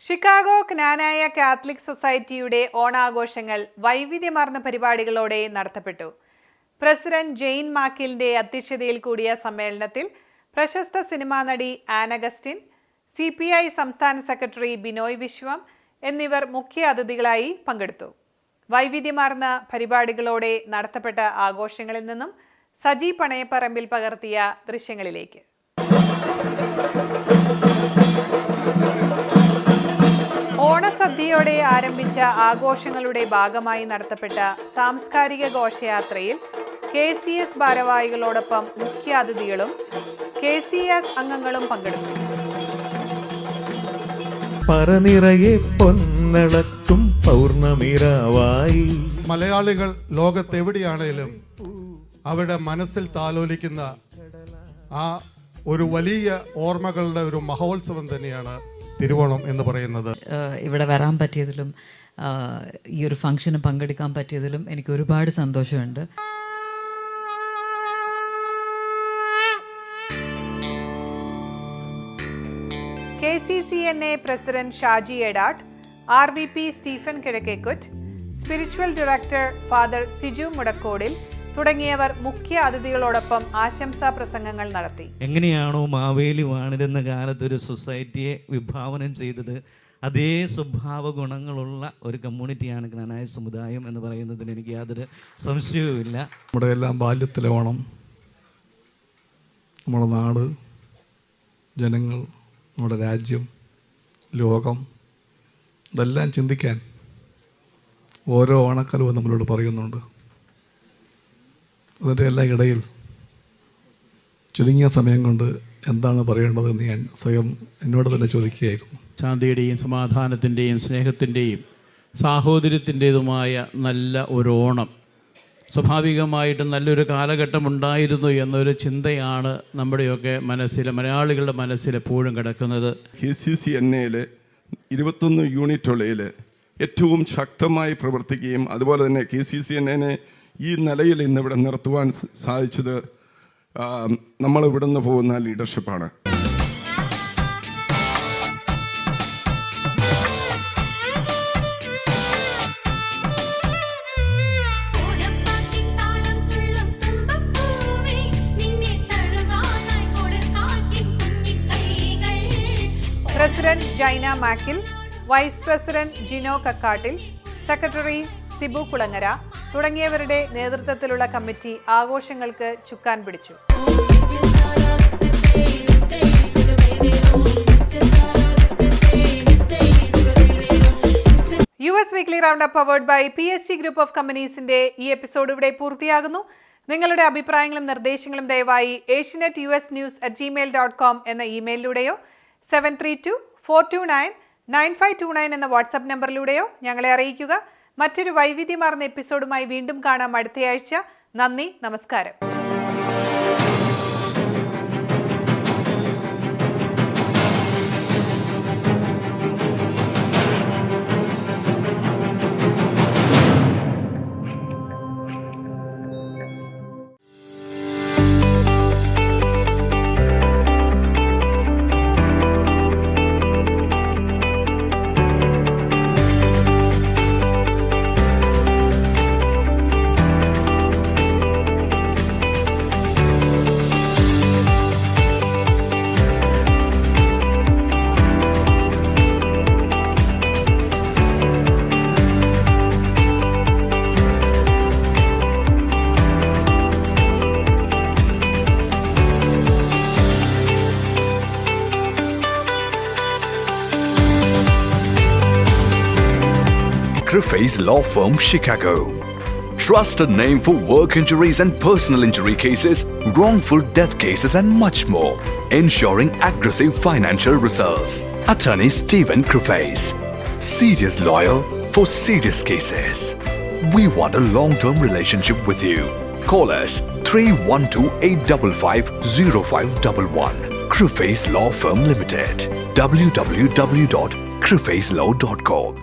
Chicago Knanaya Catholic സൊസൈറ്റിയുടെ ഓണാഘോഷങ്ങൾ വൈവിധ്യമാർന്ന പരിപാടികളോടെ നടത്തപ്പെട്ടു. പ്രസിഡന്റ് ജെയിൻ മാക്കിലിന്റെ അധ്യക്ഷതയിൽ കൂടിയ സമ്മേളനത്തിൽ പ്രശസ്ത സിനിമാ നടി ആൻ അഗസ്റ്റിൻ, CPI സംസ്ഥാന സെക്രട്ടറി ബിനോയ് വിശ്വം എന്നിവർ മുഖ്യ അതിഥികളായി പങ്കെടുത്തു. വൈവിധ്യമാർന്ന പരിപാടികളോടെ നടത്തപ്പെട്ട ആഘോഷങ്ങളിൽ നിന്നും സജി പണയപ്പറമ്പിൽ പകർത്തിയ ദൃശ്യങ്ങളിലേക്ക്. ഓണസദ്യയോടെ ആരംഭിച്ച ആഘോഷങ്ങളുടെ ഭാഗമായി നടത്തപ്പെട്ട സാംസ്കാരിക ഘോഷയാത്രയിൽ KCS ഭാരവാഹികളോടൊപ്പം മുഖ്യാതിഥികളും KCS അംഗങ്ങളും പങ്കെടുത്തു. പറനിറയെ പൊന്നളത്തും പൗർണമിരാവായി. മലയാളികൾ ലോകത്തെവിടെയാണേലും അവരുടെ മനസ്സിൽ താലോലിക്കുന്ന ആ ഒരു വലിയ ഓർമ്മകളുടെ ഒരു മഹോത്സവം തന്നെയാണ് തിരുവോണം എന്ന് പറയുന്നത്. ഇവിടെ വരാൻ പറ്റിയതിലും ഈ ഒരു ഫംഗ്ഷന് പങ്കെടുക്കാൻ പറ്റിയതിലും എനിക്ക് ഒരുപാട് സന്തോഷമുണ്ട്. KCCNA president Shaji Edattu, RVP Stephen Kizhakkekuttu, spiritual director father Siju Mudakodil തുടങ്ങിയവർ മുഖ്യ അതിഥികളോടൊപ്പം ആശംസാ പ്രസംഗങ്ങൾ നടത്തി. എങ്ങനെയാണോ മാവേലി വാണിരുന്ന കാലത്ത് ഒരു സൊസൈറ്റിയെ വിഭാവനം ചെയ്തത്, അതേ സ്വഭാവ ഗുണങ്ങളുള്ള ഒരു കമ്മ്യൂണിറ്റിയാണ് ക്നാനായ സമുദായം എന്ന് പറയുന്നതിന് എനിക്ക് യാതൊരു സംശയവുമില്ല. നമ്മുടെ എല്ലാം ബാല്യത്തിലെ ഓണം, നമ്മുടെ നാട്, ജനങ്ങൾ, നമ്മുടെ രാജ്യം, ലോകം, ഇതെല്ലാം ചിന്തിക്കാൻ ഓരോ ഓണക്കാലവും നമ്മളോട് പറയുന്നുണ്ട്. അതിൻ്റെ എല്ലാം ഇടയിൽ ചുരുങ്ങിയ സമയം കൊണ്ട് എന്താണ് പറയേണ്ടതെന്ന് ഞാൻ സ്വയം എന്നോട് തന്നെ ചോദിക്കുകയായിരുന്നു. ശാന്തിയുടെയും സമാധാനത്തിൻ്റെയും സ്നേഹത്തിൻ്റെയും സാഹോദര്യത്തിൻ്റേതുമായ നല്ല ഒരു ഓണം, സ്വാഭാവികമായിട്ടും നല്ലൊരു കാലഘട്ടം ഉണ്ടായിരുന്നു എന്നൊരു ചിന്തയാണ് നമ്മുടെയൊക്കെ മനസ്സിൽ, മലയാളികളുടെ മനസ്സിൽ എപ്പോഴും കിടക്കുന്നത്. KCCNA 21 യൂണിറ്റുകളിൽ ഏറ്റവും ശക്തമായി പ്രവർത്തിക്കുകയും അതുപോലെ തന്നെ KCCNA ഈ നിലയിൽ ഇന്നിവിടെ നിർത്തുവാൻ സാധിച്ചത് നമ്മളിവിടെ നിന്ന് പോകുന്ന ലീഡർഷിപ്പാണ്. President Jaina Makkil, vice president Jino Kakkattil, secretary Sibu Kulangara തുടങ്ങിയവരുടെ നേതൃത്വത്തിലുള്ള കമ്മിറ്റി ആഘോഷങ്ങൾക്ക് ചുക്കാൻ പിടിച്ചു. US weekly round up powered by PSG group of കമ്പനീസിന്റെ ഈ എപ്പിസോഡ് ഇവിടെ പൂർത്തിയാകുന്നു. നിങ്ങളുടെ അഭിപ്രായങ്ങളും നിർദ്ദേശങ്ങളും ദയവായി asianetUSnews@gmail.com എന്ന ഇമെയിലിലൂടെയോ 7324299529 എന്ന വാട്സാപ്പ് നമ്പറിലൂടെയോ ഞങ്ങളെ അറിയിക്കുക. മറ്റൊരു വൈവിധ്യമാർന്ന എപ്പിസോഡുമായി വീണ്ടും കാണാം അടുത്തയാഴ്ച. നന്ദി, നമസ്കാരം. Griffey's Law Firm, Chicago. Trusted name for work injuries and personal injury cases, wrongful death cases and much more. Ensuring aggressive financial results. Attorney Stephen Griffey's. Serious lawyer for serious cases. We want a long-term relationship with you. Call us 312-855-0511. Griffey's Law Firm Limited. www.griffeyslaw.com